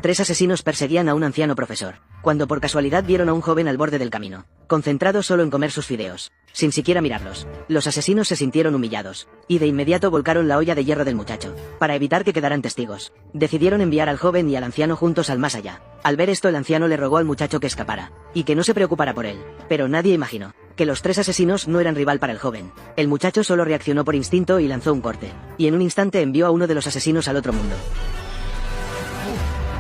3 asesinos perseguían a un anciano profesor, cuando por casualidad vieron a un joven al borde del camino, concentrado solo en comer sus fideos, sin siquiera mirarlos. Los asesinos se sintieron humillados, y de inmediato volcaron la olla de hierro del muchacho, para evitar que quedaran testigos. Decidieron enviar al joven y al anciano juntos al más allá. Al ver esto, el anciano le rogó al muchacho que escapara, y que no se preocupara por él, pero nadie imaginó que los 3 asesinos no eran rival para el joven. El muchacho solo reaccionó por instinto y lanzó un corte, y en un instante envió a uno de los asesinos al otro mundo.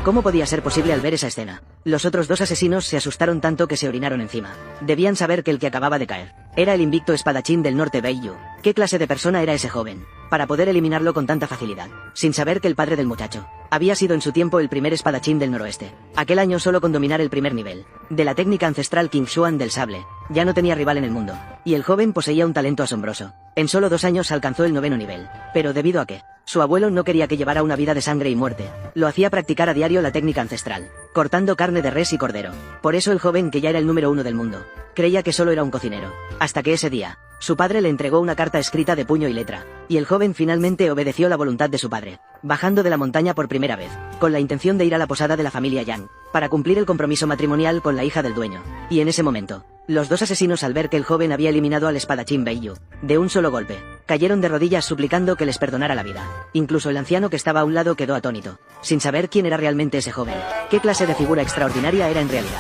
¿Cómo podía ser posible al ver esa escena? Los otros 2 asesinos se asustaron tanto que se orinaron encima. Debían saber que el que acababa de caer era el invicto espadachín del norte Beiyu. ¿Qué clase de persona era ese joven para poder eliminarlo con tanta facilidad, sin saber que el padre del muchacho había sido en su tiempo el primer espadachín del noroeste? Aquel año, solo con dominar el primer nivel de la técnica ancestral Qingshuan del sable, ya no tenía rival en el mundo, y el joven poseía un talento asombroso. En solo 2 años alcanzó el 9º nivel, pero debido a que su abuelo no quería que llevara una vida de sangre y muerte, lo hacía practicar a diario la técnica ancestral, cortando carne de res y cordero. Por eso el joven, que ya era el número 1 del mundo, creía que solo era un cocinero, hasta que ese día su padre le entregó una carta escrita de puño y letra, y el joven finalmente obedeció la voluntad de su padre, bajando de la montaña por primera vez, con la intención de ir a la posada de la familia Yang, para cumplir el compromiso matrimonial con la hija del dueño. Y en ese momento, los 2 asesinos, al ver que el joven había eliminado al espadachín Beiyu de un solo golpe, cayeron de rodillas suplicando que les perdonara la vida. Incluso el anciano que estaba a un lado quedó atónito, sin saber quién era realmente ese joven. ¿Qué clase de figura extraordinaria era en realidad?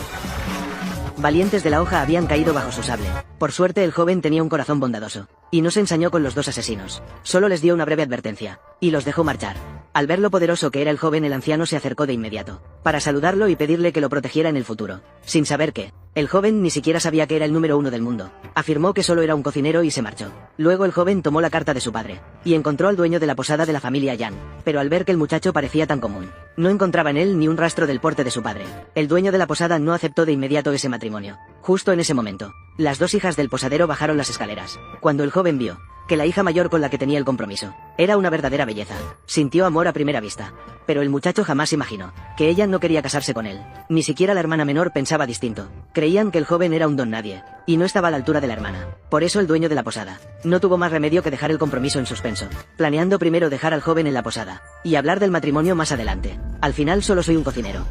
Valientes de la hoja habían caído bajo su sable. Por suerte, el joven tenía un corazón bondadoso, y no se ensañó con los 2 asesinos. Solo les dio una breve advertencia, y los dejó marchar. Al ver lo poderoso que era el joven, el anciano se acercó de inmediato, para saludarlo y pedirle que lo protegiera en el futuro, sin saber que el joven ni siquiera sabía que era el número 1 del mundo. Afirmó que solo era un cocinero y se marchó. Luego el joven tomó la carta de su padre, y encontró al dueño de la posada de la familia Yang, pero al ver que el muchacho parecía tan común, no encontraba en él ni un rastro del porte de su padre. El dueño de la posada no aceptó de inmediato ese matrimonio. Justo en ese momento, las 2 hijas del posadero bajaron las escaleras. Cuando el joven vio que la hija mayor con la que tenía el compromiso era una verdadera belleza, sintió amor a primera vista. Pero el muchacho jamás imaginó que ella no quería casarse con él. Ni siquiera la hermana menor pensaba distinto. Creían que el joven era un don nadie, y no estaba a la altura de la hermana. Por eso el dueño de la posada no tuvo más remedio que dejar el compromiso en suspenso, planeando primero dejar al joven en la posada, y hablar del matrimonio más adelante. Al final solo soy un cocinero.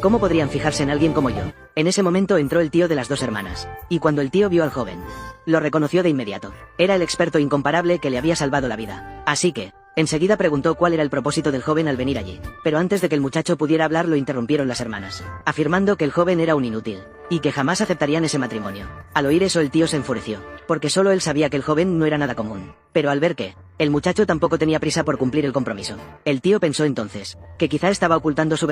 ¿Cómo podrían fijarse en alguien como yo? En ese momento entró el tío de las 2 hermanas, y cuando el tío vio al joven, lo reconoció de inmediato. Era el experto incomparable que le había salvado la vida. Así que enseguida preguntó cuál era el propósito del joven al venir allí. Pero antes de que el muchacho pudiera hablar, lo interrumpieron las hermanas, afirmando que el joven era un inútil, y que jamás aceptarían ese matrimonio. Al oír eso, el tío se enfureció, porque solo él sabía que el joven no era nada común. Pero al ver que el muchacho tampoco tenía prisa por cumplir el compromiso, el tío pensó entonces que quizá estaba ocultando su